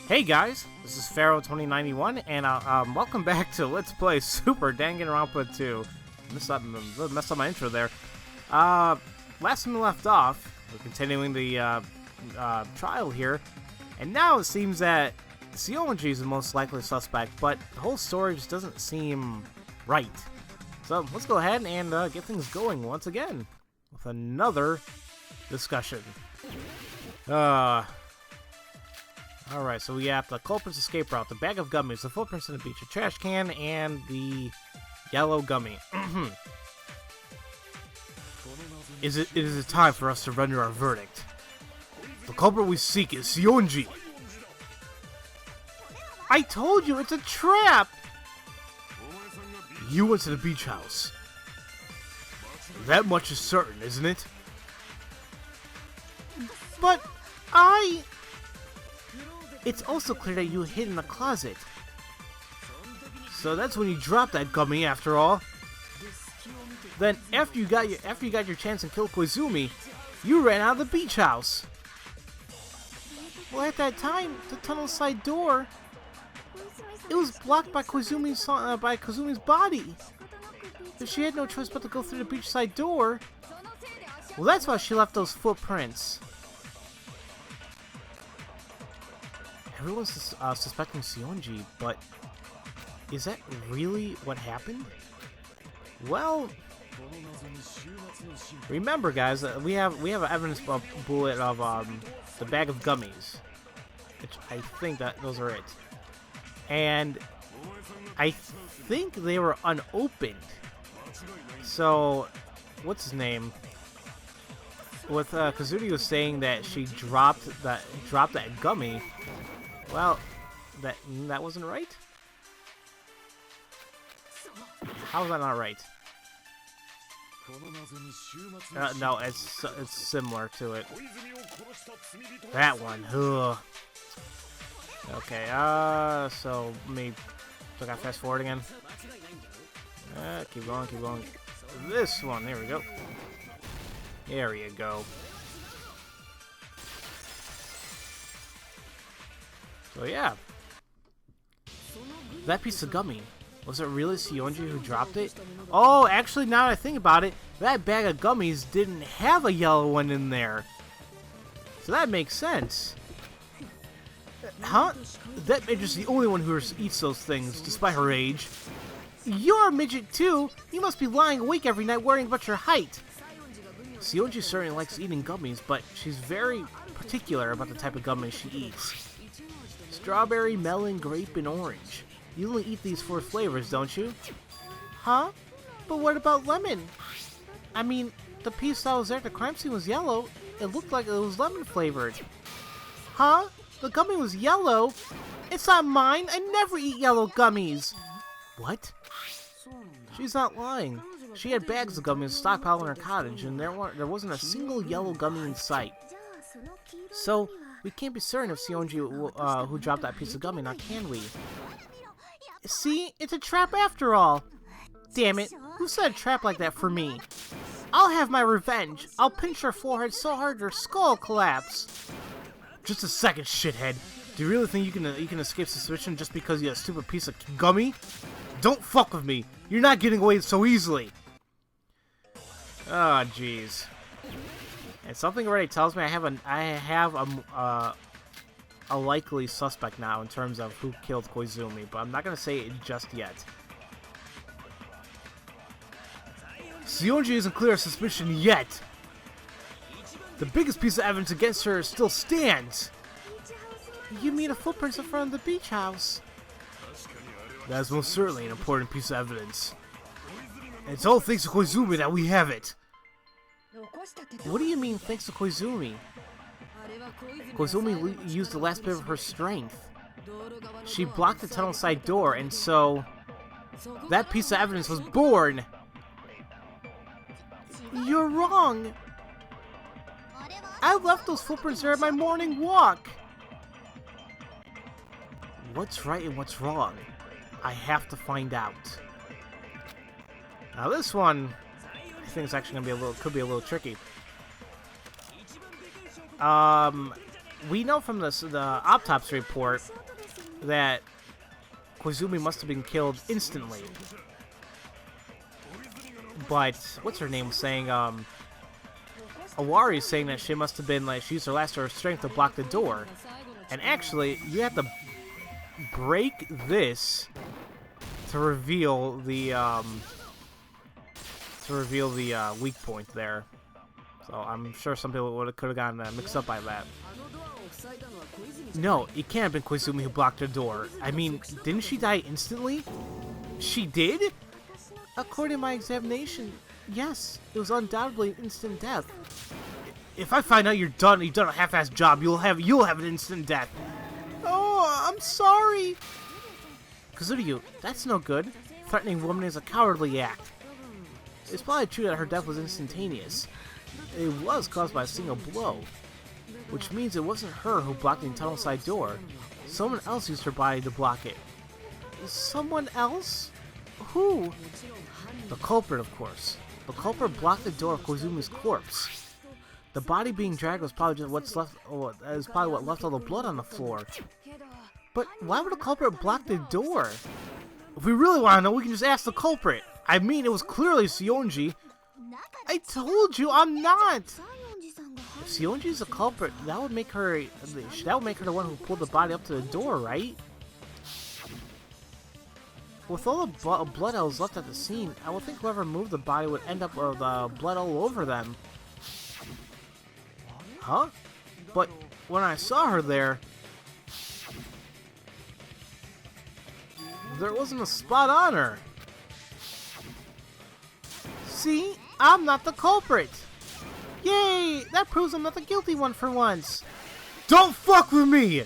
Hey guys, this is Pharaoh 2091, and welcome back to Let's Play Super Danganronpa 2. Messed up my intro there. Last time we left off, we're continuing the trial here, and now it seems that Saionji is the most likely suspect, but the whole story just doesn't seem right. So let's go ahead and get things going once again with another discussion. Alright, so we have the culprit's escape route, the bag of gummies, the footprints in the beach, a trash can, and the yellow gummy. It is time for us to render our verdict. The culprit we seek is Saionji. I told you, it's a trap! You went to the beach house. That much is certain, isn't it? But It's also clear that you hid in the closet. So that's when you dropped that gummy, after all. Then, after you got your chance and killed Koizumi, you ran out of the beach house. Well, at that time, the tunnel side door, it was blocked by Koizumi's body. But she had no choice but to go through the beachside door. Well, that's why she left those footprints. Everyone's suspecting Saionji, but is that really what happened? Well, remember, guys, we have an evidence bullet of the bag of gummies, which I think that those are it, and I think they were unopened. So, what's his name? With Kazuri was saying that she dropped that gummy. Well, that wasn't right? How is that not right? No, it's similar to it. That one. Ugh. Okay, so let me look at fast forward again. Keep going. This one, there we go. There you go. So yeah, that piece of gummy, was it really Saionji who dropped it? Oh, actually, now that I think about it, that bag of gummies didn't have a yellow one in there. So that makes sense. Huh? That midget's the only one who eats those things, despite her age. You're a midget too! You must be lying awake every night worrying about your height! Saionji certainly likes eating gummies, but she's very particular about the type of gummies she eats. Strawberry, melon, grape, and orange. You only eat these 4 flavors, don't you? Huh? But what about lemon? I mean, the piece that was there at the crime scene was yellow. It looked like it was lemon flavored. Huh? The gummy was yellow? It's not mine! I never eat yellow gummies! What? She's not lying. She had bags of gummies stockpiled in her cottage, and there wasn't a single yellow gummy in sight. So, we can't be certain if Saionji who dropped that piece of gummy, now can we? See? It's a trap after all! Damn it! Who set a trap like that for me? I'll have my revenge! I'll pinch her forehead so hard her skull will collapse! Just a second, shithead. Do you really think you can escape suspicion just because you have a stupid piece of gummy? Don't fuck with me! You're not getting away so easily! Oh, jeez. And something already tells me I have a likely suspect now in terms of who killed Koizumi, but I'm not gonna say it just yet. Saionji isn't clear of suspicion yet. The biggest piece of evidence against her still stands. You mean the footprints in front of the beach house? That is most certainly an important piece of evidence. And it's all thanks to Koizumi that we have it. What do you mean, thanks to Koizumi? Koizumi used the last bit of her strength. She blocked the tunnel side door, and so that piece of evidence was born. You're wrong. I left those footprints there at my morning walk. What's right and what's wrong? I have to find out. Now this one, I think it's actually gonna be could be a little tricky. we know from the autopsy report that Koizumi must have been killed instantly. But what's her name saying? Awari's saying that she must have been like she used her last of her strength to block the door. And actually, you have to break this to reveal the weak point there. So I'm sure some people could have gotten mixed up by that. No, it can't have been Koizumi who blocked the door. I mean, didn't she die instantly? She did? According to my examination, yes, it was undoubtedly an instant death. If I find out you've done a half-assed job, you'll have an instant death. Oh, I'm sorry. Kazuryu, that's no good. Threatening a woman is a cowardly act. It's probably true that her death was instantaneous. It was caused by a single blow, which means it wasn't her who blocked the tunnel side door. Someone else used her body to block it. Someone else? Who? The culprit, of course. The culprit blocked the door of Koizumi's corpse. The body being dragged was probably just what's left. Is probably what left all the blood on the floor. But why would the culprit block the door? If we really want to know, we can just ask the culprit. I mean, it was clearly Saionji. I told you, I'm not. If Saionji's the culprit, that would make her the one who pulled the body up to the door, right? With all the blood that was left at the scene, I would think whoever moved the body would end up with blood all over them. Huh? But when I saw her there wasn't a spot on her. See? I'm not the culprit. Yay! That proves I'm not the guilty one for once. Don't fuck with me!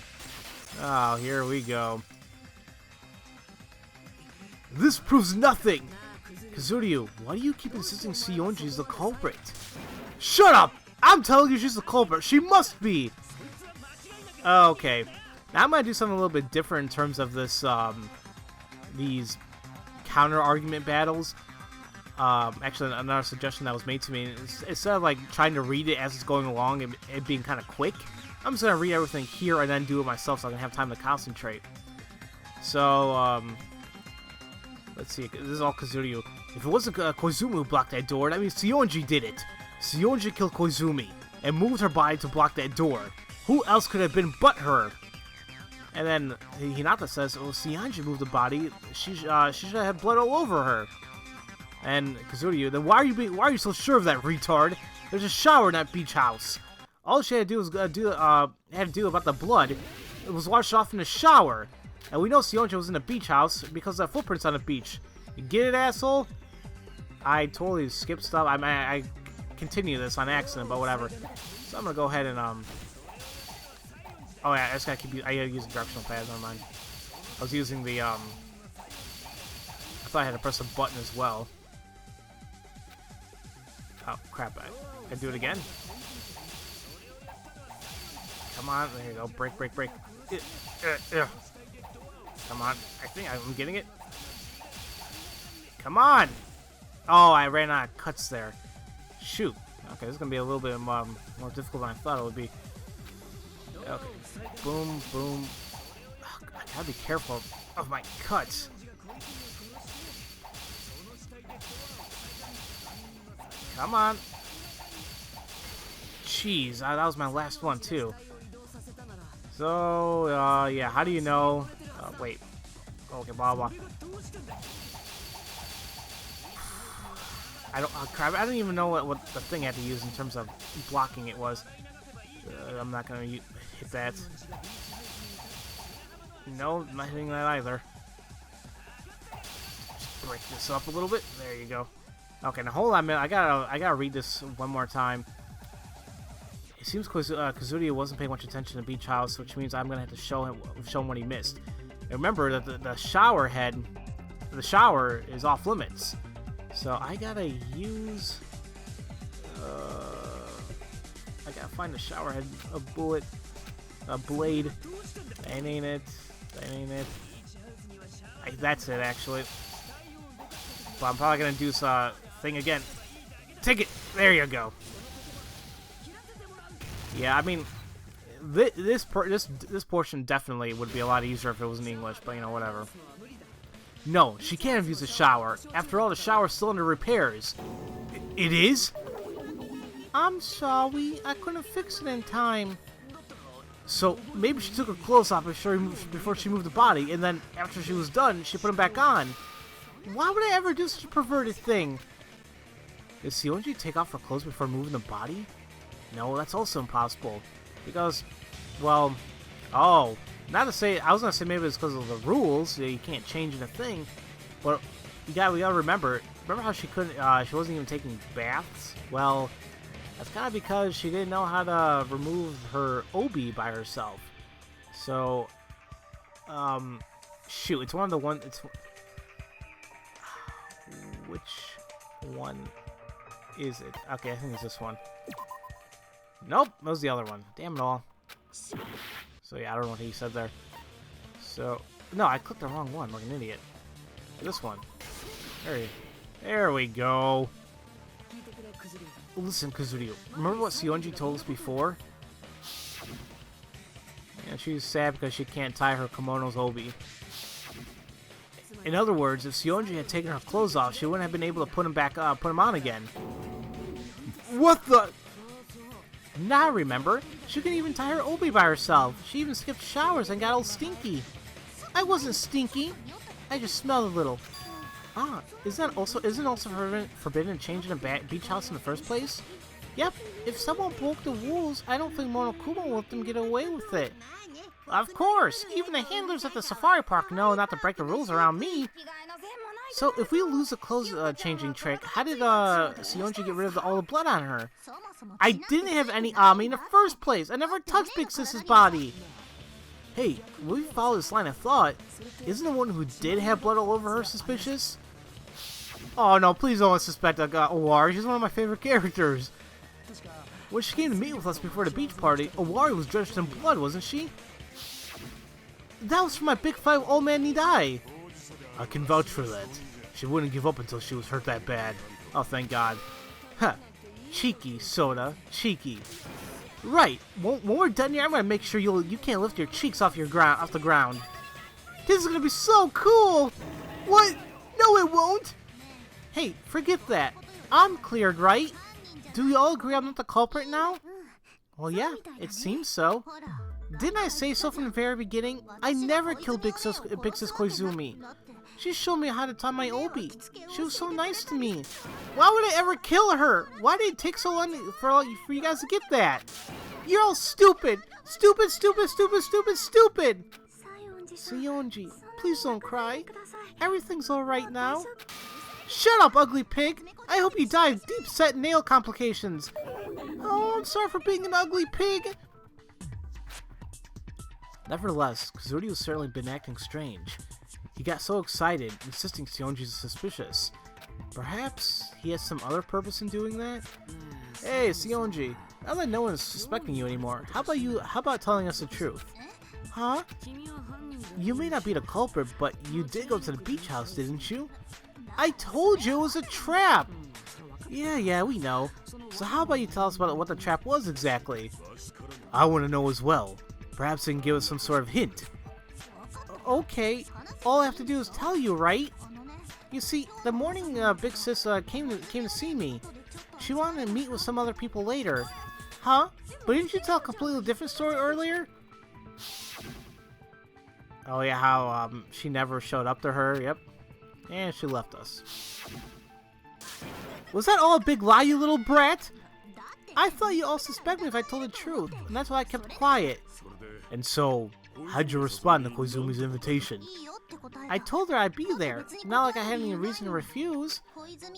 Oh, here we go. This proves nothing! Kazuryu, why do you keep insisting Saionji's the culprit? Shut up! I'm telling you she's the culprit. She must be! Okay. Now I'm gonna do something a little bit different in terms of this, these counter-argument battles. Actually, another suggestion that was made to me, instead of like trying to read it as it's going along and it being kind of quick, I'm just gonna read everything here and then do it myself so I can have time to concentrate. So, let's see, this is all Kazuryu. If it wasn't Koizumi who blocked that door, that means Saionji did it. Saionji killed Koizumi and moved her body to block that door. Who else could have been but her? And then Hinata says, "Oh, Saionji moved the body. She should have had blood all over her." And Kazuryu, then why are you so sure of that, retard? There's a shower in that beach house. All she had to do was had to do about the blood. It was washed off in the shower. And we know Saionji was in the beach house because of the footprints on the beach. You get it, asshole? I totally skipped stuff. I continue this on accident, but whatever. So I'm gonna go ahead and oh yeah, I just gotta keep. I gotta use the directional pads on mine. I was using the I thought I had to press a button as well. Oh crap! I do it again. Come on, there you go. Break, break, break. Come on. I think I'm getting it. Come on! Oh, I ran out of cuts there. Shoot. Okay, this is gonna be a little bit more difficult than I thought it would be. Okay. Boom, boom. Oh, I gotta be careful of my cuts. Come on. Jeez, that was my last one too. So, yeah, how do you know? Wait. Okay, blah, blah. Crap, I don't even know what the thing I had to use in terms of blocking it was. I'm not gonna hit that. No, not hitting that either. Just break this up a little bit. There you go. Okay, now hold on a minute. I gotta read this one more time. It seems Kazuryu wasn't paying much attention to Beach House, which means I'm gonna have to show him what he missed. And remember that the shower is off limits, so I gotta use. I gotta find the shower head, a bullet, a blade. That ain't it. That ain't it. That's it actually. But I'm probably gonna do this thing again. Take it. There you go. Yeah, I mean, this portion definitely would be a lot easier if it was in English, but you know, whatever. No, she can't have used a shower. After all, the shower's still under repairs. It is? I'm sorry, I couldn't fix it in time. So maybe she took her clothes off before she moved the body, and then after she was done, she put them back on. Why would I ever do such a perverted thing? Did Saionji take off her clothes before moving the body? No, that's also impossible. Because, well, oh, not to say, I was gonna say maybe it's because of the rules, you can't change a thing, but we gotta remember how she couldn't, she wasn't even taking baths? Well, that's kind of because she didn't know how to remove her obi by herself. So, shoot, it's one of the one, which one is it? Okay, I think it's this one. Nope, that was the other one. Damn it all. So yeah, I don't know what he said there. So, no, I clicked the wrong one like an idiot. This one. There we go. Listen, Kazuryu, remember what Saionji told us before? Yeah, she's sad because she can't tie her kimono's obi. In other words, if Saionji had taken her clothes off, she wouldn't have been able to put them on again. What the? Now remember, she couldn't even tie her obi by herself. She even skipped showers and got all stinky. I wasn't stinky. I just smelled a little. Ah, isn't also forbidden to change in a beach house in the first place? Yep, if someone broke the rules, I don't think Monokuma will let them get away with it. Of course, even the handlers at the safari park know not to break the rules around me. So, if we lose the clothes changing trick, how did Saionji get rid of all the blood on her? I didn't have any on me in the first place. I never touched Big Sis's body. Hey, when we follow this line of thought, isn't the one who did have blood all over her suspicious? Oh no, please don't suspect Owari. She's one of my favorite characters. When she came to meet with us before the beach party, Owari was drenched in blood, wasn't she? That was from my big fight with Old Man Nidai. I can vouch for that. She wouldn't give up until she was hurt that bad. Oh, thank God. Huh. Cheeky, Soda. Cheeky. Right. When we're done here, I'm gonna make sure you can't lift your cheeks off the ground. This is gonna be so cool. What? No, it won't. Hey, forget that. I'm cleared, right? Do we all agree I'm not the culprit now? Well, yeah, it seems so. Didn't I say so from the very beginning? I never killed Big Sis Koizumi. She showed me how to tie my obi. She was so nice to me. Why would I ever kill her? Why did it take so long for you guys to get that? You're all stupid. Stupid, stupid, stupid, stupid, stupid. Saionji, please don't cry. Everything's alright now. Shut up, ugly pig. I hope you die of deep-set nail complications. Oh, I'm sorry for being an ugly pig. Nevertheless, Kazuryu's certainly been acting strange. He got so excited, insisting Saionji's suspicious. Perhaps he has some other purpose in doing that? Hey, Saionji, now that no one is suspecting you anymore, how about telling us the truth? Huh? You may not be the culprit, but you did go to the beach house, didn't you? I told you it was a trap! Yeah, we know. So how about you tell us about what the trap was exactly? I want to know as well. Perhaps they can give us some sort of hint. Okay, all I have to do is tell you, right? You see, the morning Big Sis came to see me, she wanted to meet with some other people later. Huh? But didn't you tell a completely different story earlier? Oh yeah, how she never showed up to her, yep. And she left us. Was that all a big lie, you little brat? I thought you all suspected me if I told the truth, and that's why I kept quiet. And so, how'd you respond to Koizumi's invitation? I told her I'd be there, not like I had any reason to refuse.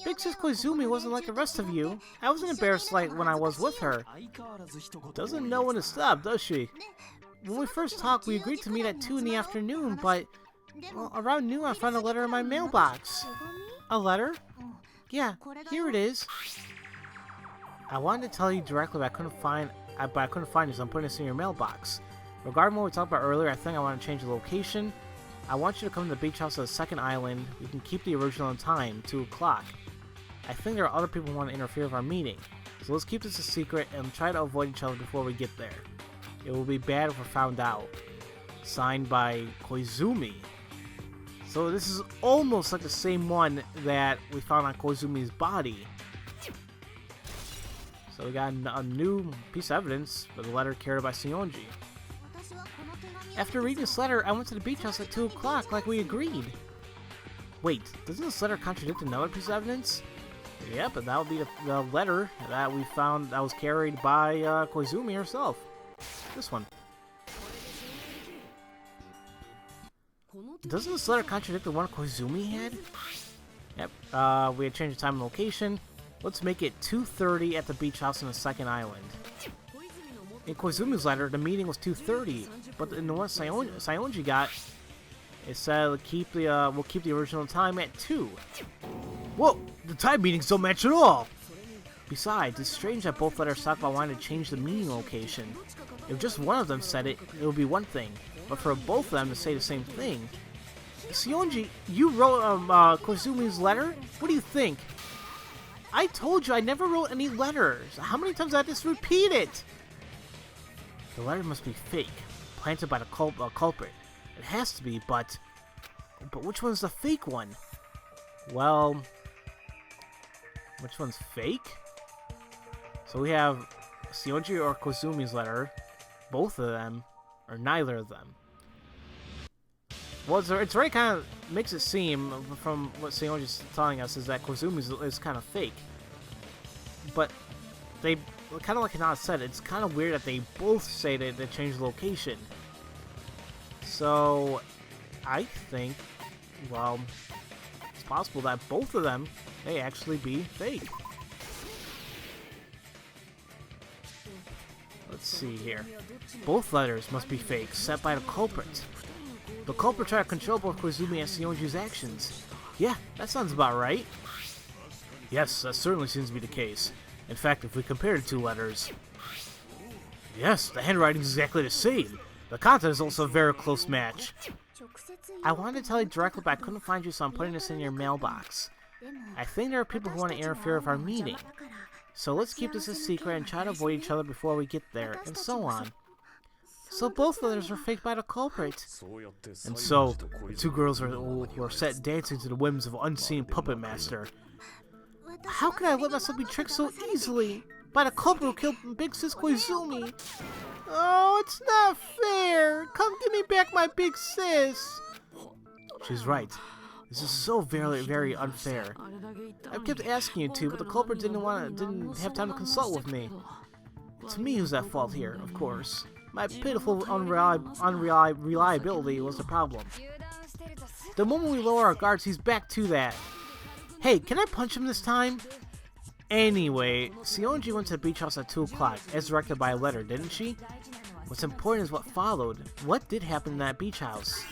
Big Sis Koizumi wasn't like the rest of you. I wasn't embarrassed like when I was with her. Doesn't know when to stop, does she? When we first talked, we agreed to meet at 2 in the afternoon, but well, around noon I found a letter in my mailbox. A letter? Yeah, here it is. I wanted to tell you directly, but I couldn't find you, so I'm putting this in your mailbox. Regarding what we talked about earlier, I think I want to change the location. I want you to come to the beach house on the second island. We can keep the original in time, 2 o'clock. I think there are other people who want to interfere with our meeting. So let's keep this a secret and try to avoid each other before we get there. It will be bad if we're found out. Signed by Koizumi. So this is almost like the same one that we found on Koizumi's body. So we got a new piece of evidence for the letter carried by Saionji. After reading this letter, I went to the beach house at 2 o'clock like we agreed. Wait, doesn't this letter contradict another piece of evidence? Yeah, but that would be the letter that we found that was carried by Koizumi herself. This one. Doesn't this letter contradict the one Koizumi had? Yep, we had changed the time and location. Let's make it 2:30 at the beach house on the second island. In Koizumi's letter, the meeting was 2:30, but in the one Saionji got, it said we'll keep the original time at 2. Whoa, the time meetings don't match at all! Besides, it's strange that both letters talk about wanting to change the meeting location. If just one of them said it, it would be one thing, but for both of them to say the same thing... Saionji, you wrote Koizumi's letter? What do you think? I told you I never wrote any letters. How many times did I just repeat it? The letter must be fake, planted by the culprit. It has to be, but which one's the fake one? Well, which one's fake? So we have Saionji or Koizumi's letter, both of them, or neither of them. Well, it's already kind of makes it seem, from what Saionji's telling us, is that Koizumi's is kind of fake. But they, kind of like Hinata said, it's kind of weird that they both say that they changed the location. So, I think, well, it's possible that both of them may actually be fake. Let's see here. Both letters must be fake, set by the culprit. The culprit tried to control both Koizumi and Saionji's actions. Yeah, that sounds about right. Yes, that certainly seems to be the case. In fact, if we compare the two letters... Yes, the handwriting is exactly the same. The content is also a very close match. I wanted to tell you directly, but I couldn't find you, so I'm putting this in your mailbox. I think there are people who want to interfere with our meeting. So let's keep this a secret and try to avoid each other before we get there, and so on. So both letters were faked by the culprit. And so, the two girls who are set dancing to the whims of an unseen puppet master. How could I let myself be tricked so easily? By the culprit who killed Big Sis Koizumi. Oh, it's not fair! Come give me back my Big Sis! She's right. This is so very, very unfair. I've kept asking you to, but the culprit didn't have time to consult with me. It's me who's at fault here, of course. My pitiful unreliability was the problem. The moment we lower our guards, he's back to that. Hey, can I punch him this time? Anyway, Saionji went to the beach house at 2 o'clock, as directed by a letter, didn't she? What's important is what followed. What did happen in that beach house?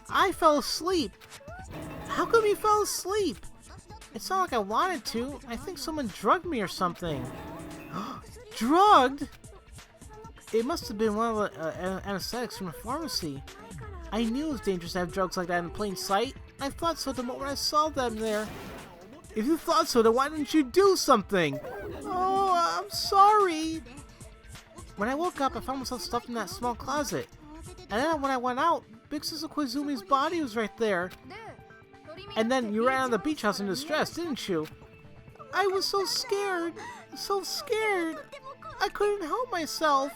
I fell asleep! How come you fell asleep? It's not like I wanted to. I think someone drugged me or something. Drugged? It must have been one of the anesthetics from the pharmacy. I knew it was dangerous to have drugs like that in plain sight. I thought so the moment I saw them there. If you thought so, then why didn't you do something? Oh, I'm sorry. When I woke up, I found myself stuffed in that small closet. And then when I went out, Big Sister Koizumi's body was right there. And then you ran out of the beach house in distress, didn't you? I was so scared. So scared. I couldn't help myself.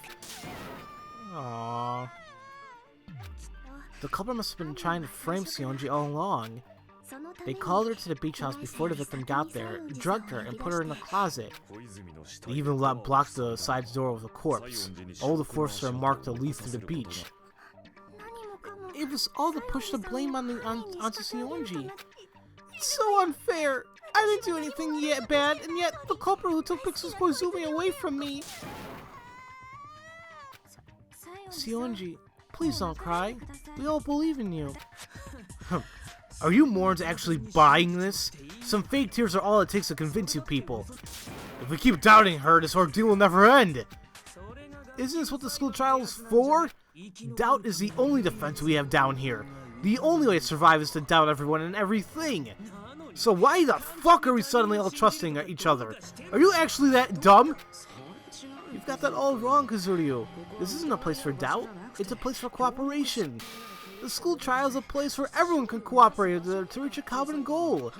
Aww. The culprit must have been trying to frame Saionji all along. They called her to the beach house before the victim got there, drugged her, and put her in the closet. They even blocked the side door with a corpse, all to force her to mark the lead through the beach. It was all to push the blame onto Saionji. It's so unfair. I didn't do anything yet bad, and yet the culprit who took Big Sis Koizumi away from me. Saionji, please don't cry. We all believe in you. Are you morons actually buying this? Some fake tears are all it takes to convince you people. If we keep doubting her, this ordeal will never end. Isn't this what the school trial is for? Doubt is the only defense we have down here. The only way to survive is to doubt everyone and everything. So why the fuck are we suddenly all trusting each other? Are you actually that dumb? You've You've got that all wrong, Kazuryu. This isn't a place for doubt. It's a place for cooperation. The school trial is a place where everyone can cooperate to reach a common goal.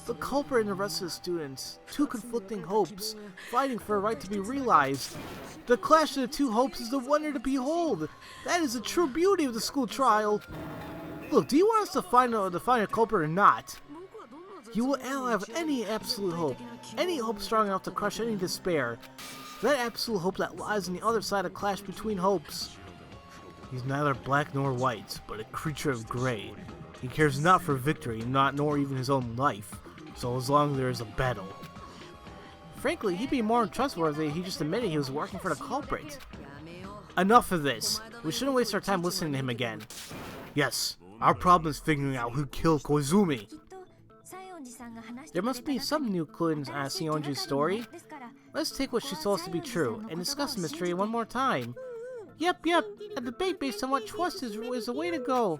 The culprit and the rest of the students, two conflicting hopes, fighting for a right to be realized. The clash of the two hopes is the wonder to behold. That is the true beauty of the school trial. Look, do you want us to find a culprit or not? You will have any absolute hope, any hope strong enough to crush any despair. That absolute hope that lies on the other side of clash between hopes. He's neither black nor white, but a creature of gray. He cares not for victory, nor even his own life, so as long as there is a battle. Frankly, he'd be more untrustworthy if he just admitted he was working for the culprit. Enough of this. We shouldn't waste our time listening to him again. Yes, our problem is figuring out who killed Koizumi. There must be some new clue in Saionji's story. Let's take what she told us to be true, and discuss the mystery one more time. Yep, a debate based on what trust is the way to go.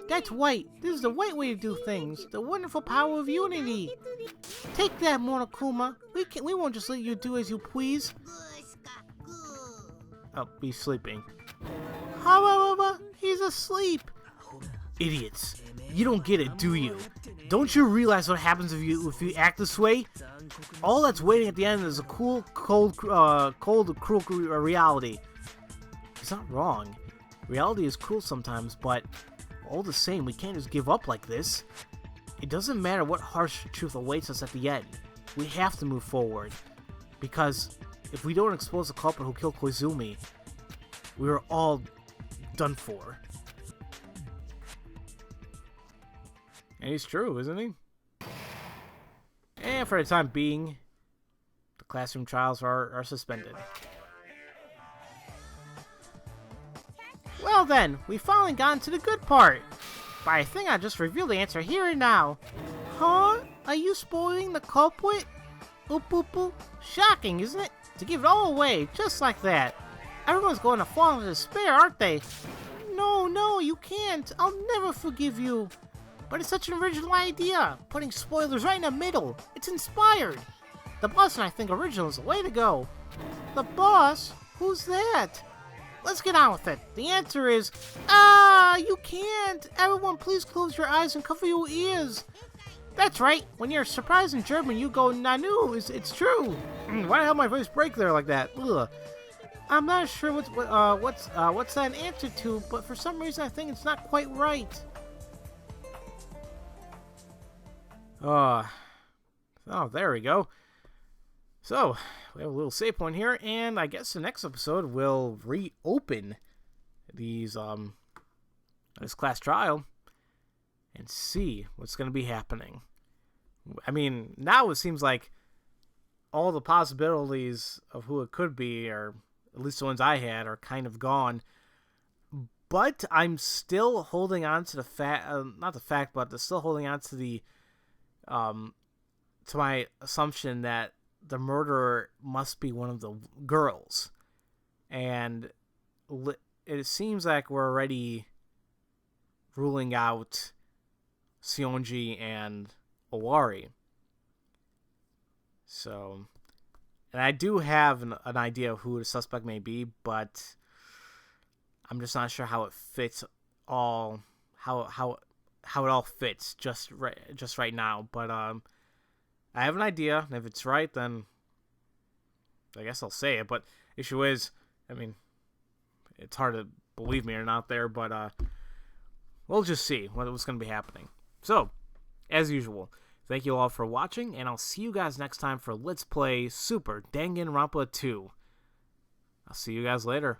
That's white. This is the white way to do things. The wonderful power of unity. Take that, Monokuma. We won't just let you do as you please. Oh, he's sleeping. However, he's asleep. Idiots. You don't get it, do you? Don't you realize what happens if you act this way? All that's waiting at the end is a cold, cruel reality. He's not wrong. Reality is cruel sometimes, but all the same, we can't just give up like this. It doesn't matter what harsh truth awaits us at the end. We have to move forward. Because if we don't expose the culprit who killed Koizumi, we are all done for. And he's true, isn't he? And for the time being, the classroom trials are suspended. Well then, we finally gotten to the good part. But I think I just revealed the answer here and now. Huh? Are you spoiling the culprit? Oop oop oop. Shocking, isn't it? To give it all away, just like that. Everyone's going to fall into despair, aren't they? No, you can't. I'll never forgive you. But it's such an original idea, putting spoilers right in the middle. It's inspired. The boss and I think original is the way to go. The boss? Who's that? Let's get on with it. The answer is, you can't. Everyone please close your eyes and cover your ears. That's right. When you're surprised in German, you go, Nanu, it's true. Why the hell my voice break there like that? Ugh. I'm not sure what's that an answer to, but for some reason I think it's not quite right. Oh, there we go. So, we have a little save point here, and I guess the next episode will reopen these, this class trial and see what's going to be happening. I mean, now it seems like all the possibilities of who it could be, or at least the ones I had, are kind of gone. But I'm still holding on to the fact, but still holding on to the, to my assumption that the murderer must be one of the girls. And it seems like we're already ruling out Saionji and Owari. So, and I do have an idea of who the suspect may be, but I'm just not sure how it fits all, how it all fits just right now. But I have an idea, and if it's right, then I guess I'll say it. But issue is, I mean, it's hard to believe me or not there, but we'll just see what's going to be happening. So, as usual, thank you all for watching, and I'll see you guys next time for Let's Play Super Danganronpa 2. I'll see you guys later.